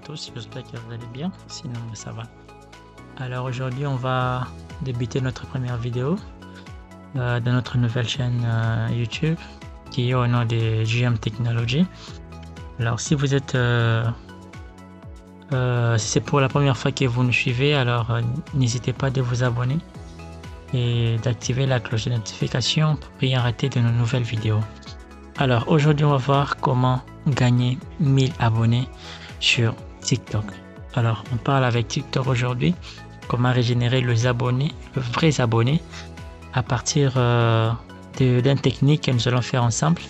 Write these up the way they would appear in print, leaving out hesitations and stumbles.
tous, j'espère que vous allez bien, sinon ça va. Alors aujourd'hui on va débuter notre première vidéo de notre nouvelle chaîne YouTube qui est au nom de JM Technology. Alors si vous êtes si c'est pour la première fois que vous nous suivez, alors n'hésitez pas de vous abonner et d'activer la cloche de notification pour rien rater de nos nouvelles vidéos. Alors aujourd'hui on va voir comment gagner 1000 abonnés sur TikTok. Alors on parle avec TikTok aujourd'hui, comment régénérer les abonnés, les vrais abonnés à partir d'une technique que nous allons faire ensemble,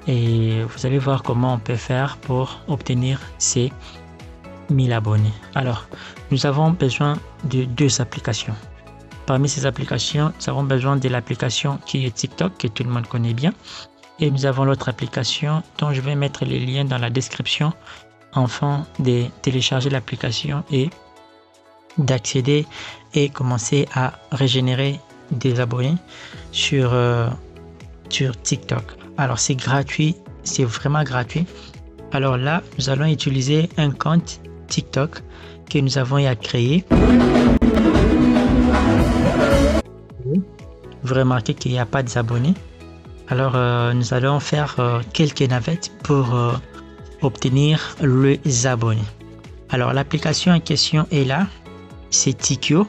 et vous allez voir comment on peut faire pour obtenir ces 1000 abonnés. Alors nous avons besoin de deux applications. Parmi ces applications, nous avons besoin de l'application qui est TikTok, que tout le monde connaît bien. Et nous avons l'autre application dont je vais mettre les liens dans la description afin de télécharger l'application et d'accéder et commencer à régénérer des abonnés sur TikTok. Alors c'est gratuit, c'est vraiment gratuit. Alors là, nous allons utiliser un compte TikTok que nous avons à créer. Vous remarquez qu'il n'y a pas d'abonnés. Alors nous allons faire quelques navettes pour obtenir les abonnés. Alors l'application en question est là, c'est Tikio.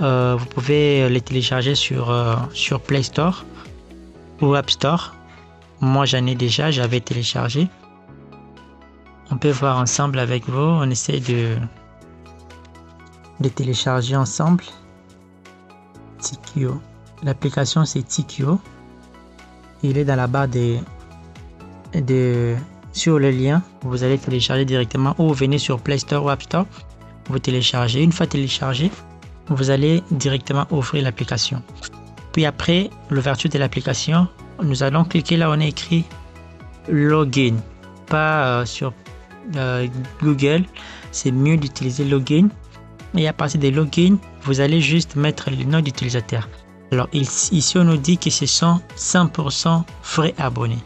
Vous pouvez les télécharger sur Play Store ou App Store. Moi j'en ai déjà, j'avais téléchargé. On peut voir ensemble avec vous, on essaie de télécharger ensemble. Tikio. L'application c'est Tikio. Il est dans la barre sur le lien. Vous allez télécharger directement ou vous venez sur Play Store ou App Store. Vous téléchargez. Une fois téléchargé, vous allez directement ouvrir l'application. Puis après l'ouverture de l'application, nous allons cliquer là où on a écrit Login. Pas sur Google. C'est mieux d'utiliser Login. Et à partir de Login, vous allez juste mettre le nom d'utilisateur. Alors ici on nous dit que ce sont 100% vrais abonnés.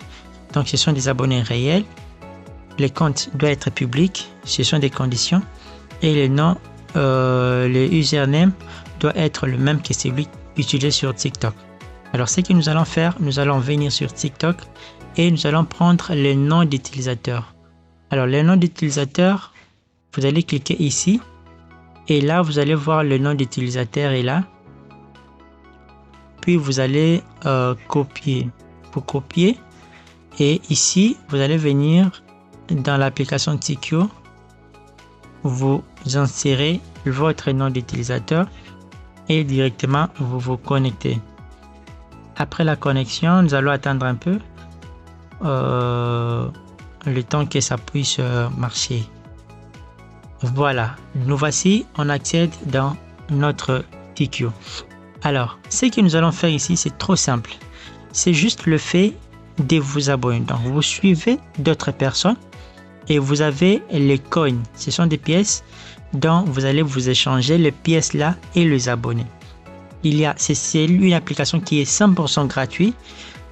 Donc ce sont des abonnés réels. Le compte doit être public. Ce sont des conditions. Et le nom, le username doit être le même que celui utilisé sur TikTok. Alors ce que nous allons faire, nous allons venir sur TikTok et nous allons prendre le nom d'utilisateur. Alors le nom d'utilisateur, vous allez cliquer ici. Et là vous allez voir le nom d'utilisateur est là. Puis vous allez copier. Vous copiez et ici vous allez venir dans l'application Tikio, vous insérez votre nom d'utilisateur et directement vous vous connectez. Après la connexion, nous allons attendre un peu le temps que ça puisse marcher. Voilà, nous voici, on accède dans notre Tikio. Alors, ce que nous allons faire ici, c'est trop simple. C'est juste le fait de vous abonner. Donc, vous suivez d'autres personnes et vous avez les coins. Ce sont des pièces dont vous allez vous échanger les pièces là et les abonnés. C'est une application qui est 100% gratuite.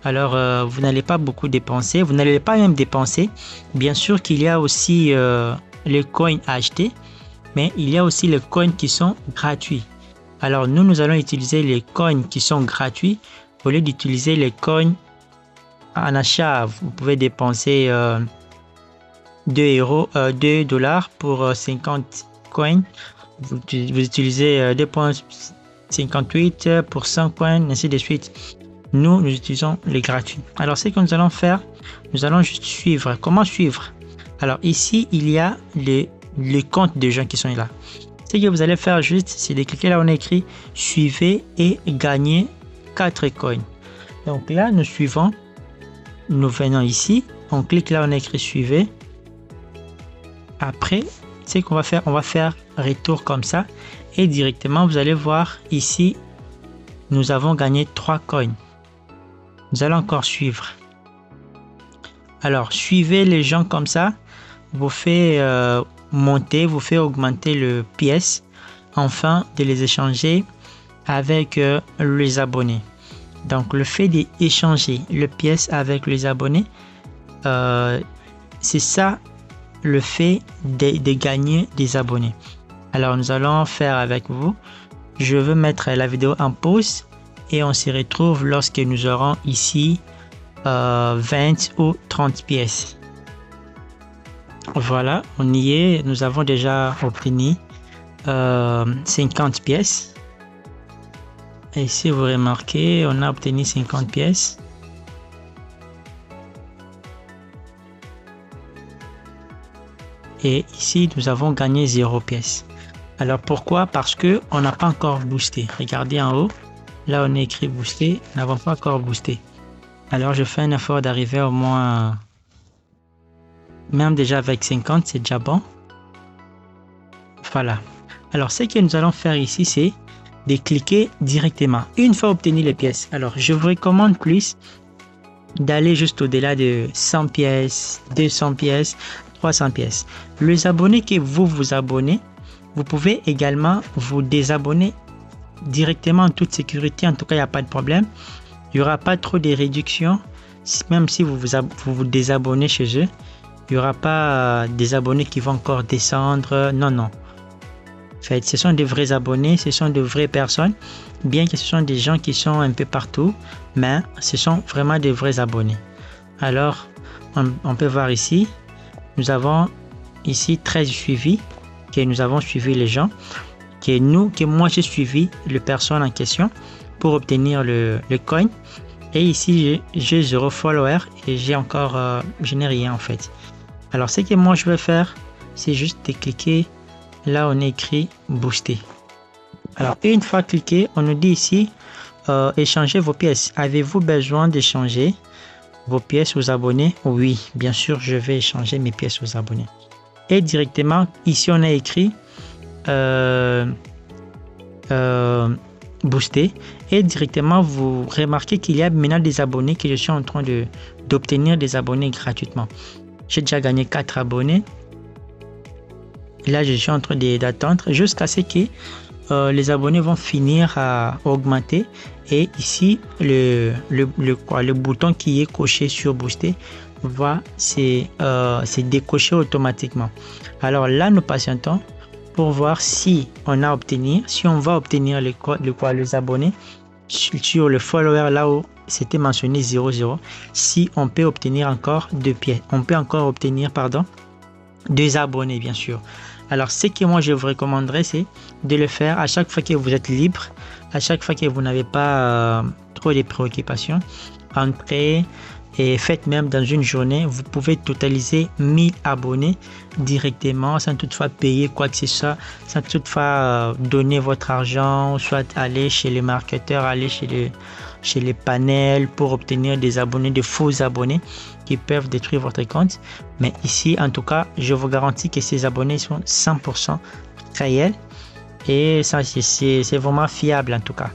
Alors, vous n'allez pas beaucoup dépenser. Vous n'allez pas même dépenser. Bien sûr qu'il y a aussi les coins à acheter, mais il y a aussi les coins qui sont gratuits. Alors nous allons utiliser les coins qui sont gratuits au lieu d'utiliser les coins en achat. Vous pouvez dépenser $2 pour 50 coins. Vous utilisez 2,58 pour 100 coins, ainsi de suite. Nous utilisons les gratuits. Alors ce que nous allons faire, nous allons juste suivre. Comment suivre? Alors ici, il y a les comptes des gens qui sont là. Ce que vous allez faire juste, c'est de cliquer là où on a écrit suivez et gagnez 4 coins. Donc là, nous suivons. Nous venons ici. On clique là où on a écrit suivez. Après, ce qu'on va faire, on va faire retour comme ça. Et directement, vous allez voir ici, nous avons gagné 3 coins. Nous allons encore suivre. Alors, suivez les gens comme ça. Vous faites monter, vous fait augmenter le pièce, afin de les échanger avec les abonnés. Donc le fait d'échanger le pièce avec les abonnés, c'est ça le fait de gagner des abonnés. Alors, nous allons faire avec vous. Je veux mettre la vidéo en pause et on se retrouve lorsque nous aurons ici 20 ou 30 pièces. Voilà, on y est. Nous avons déjà obtenu 50 pièces. Et ici, vous remarquez, on a obtenu 50 pièces. Et ici, nous avons gagné 0 pièce. Alors pourquoi? Parce que on n'a pas encore boosté. Regardez en haut, là on est écrit booster, nous n'avons pas encore boosté. Alors je fais un effort d'arriver au moins, même déjà avec 50, c'est déjà bon. Voilà. Alors ce que nous allons faire ici, c'est de cliquer directement. Une fois obtenu les pièces. Alors je vous recommande plus d'aller juste au-delà de 100 pièces, 200 pièces, 300 pièces. Les abonnés que vous abonnez, vous pouvez également vous désabonner directement en toute sécurité. En tout cas, il n'y a pas de problème. Il n'y aura pas trop de réductions. Même si vous désabonnez chez eux, il n'y aura pas des abonnés qui vont encore descendre. Non, non. En fait, ce sont des vrais abonnés, ce sont de vraies personnes. Bien que ce sont des gens qui sont un peu partout, mais ce sont vraiment des vrais abonnés. Alors, on peut voir ici, nous avons ici 13 suivis. Que nous avons suivi les gens, que moi j'ai suivi les personnes en question pour obtenir le coin. Et ici j'ai 0 follower et j'ai encore je n'ai rien en fait. Alors ce que moi je vais faire, c'est juste de cliquer là on est écrit booster. Alors une fois cliqué, on nous dit ici échanger vos pièces. Avez-vous besoin d'échanger vos pièces aux abonnés? Oui, bien sûr, je vais échanger mes pièces aux abonnés. Et directement, ici on a écrit booster. Et directement, vous remarquez qu'il y a maintenant des abonnés que je suis en train d'obtenir des abonnés gratuitement. J'ai déjà gagné 4 abonnés. Là, je suis en train d'attendre jusqu'à ce que les abonnés vont finir à augmenter. Et ici, le bouton qui est coché sur booster va c'est décoché automatiquement. Alors là, nous patientons pour voir si on va obtenir les abonnés sur le follower là où c'était mentionné 00. Si on peut obtenir encore 2 pièces, on peut encore obtenir 2 abonnés bien sûr. Alors ce que moi je vous recommanderais, c'est de le faire à chaque fois que vous êtes libre, à chaque fois que vous n'avez pas trop de préoccupations. Entrez et faites même dans une journée, vous pouvez totaliser 1000 abonnés directement sans toutefois payer quoi que ce soit, sans toutefois donner votre argent, soit aller chez les marketeurs, aller chez les panels pour obtenir des abonnés, de faux abonnés qui peuvent détruire votre compte. Mais ici, en tout cas, je vous garantis que ces abonnés sont 100% réels et ça c'est vraiment fiable en tout cas.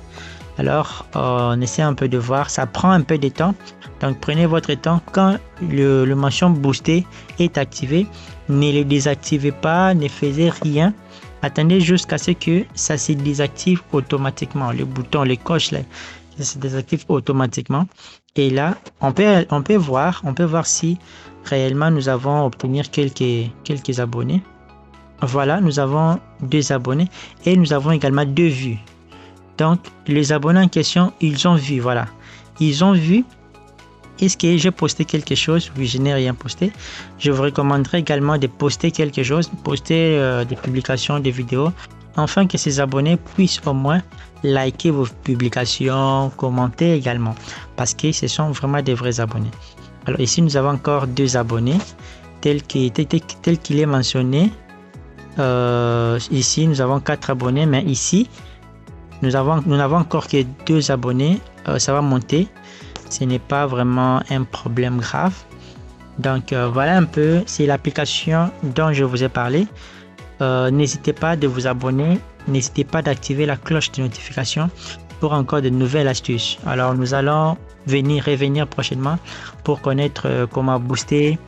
Alors, on essaie un peu de voir, ça prend un peu de temps. Donc, prenez votre temps. Quand le mention booster est activé, ne le désactivez pas, ne faites rien. Attendez jusqu'à ce que ça se désactive automatiquement. Le bouton, les coches, là, ça se désactive automatiquement. Et là, on peut voir si réellement nous avons obtenu quelques abonnés. Voilà, nous avons 2 abonnés et nous avons également 2 vues. Donc, les abonnés en question, ils ont vu, voilà. Ils ont vu. Est-ce que j'ai posté quelque chose? Oui, je n'ai rien posté. Je vous recommanderais également de poster quelque chose, poster des publications, des vidéos, afin que ces abonnés puissent au moins liker vos publications, commenter également, parce que ce sont vraiment des vrais abonnés. Alors ici, nous avons encore 2 abonnés, tel qu'il est mentionné. Ici, nous avons 4 abonnés, mais ici, nous n'avons encore que 2 abonnés. Ça va monter. Ce n'est pas vraiment un problème grave. Donc voilà un peu, c'est l'application dont je vous ai parlé. N'hésitez pas de vous abonner, n'hésitez pas d'activer la cloche de notification pour encore de nouvelles astuces. Alors nous allons revenir prochainement pour connaître comment booster,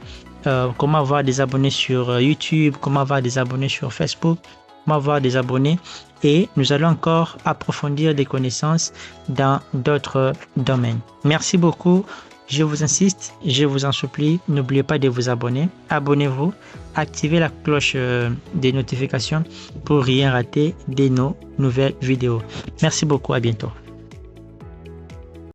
comment avoir des abonnés sur YouTube, comment avoir des abonnés sur Facebook, comment avoir des abonnés, et nous allons encore approfondir des connaissances dans d'autres domaines. Merci beaucoup. Je vous insiste, je vous en supplie, n'oubliez pas de vous abonner. Abonnez-vous, activez la cloche des notifications pour rien rater de nos nouvelles vidéos. Merci beaucoup, à bientôt.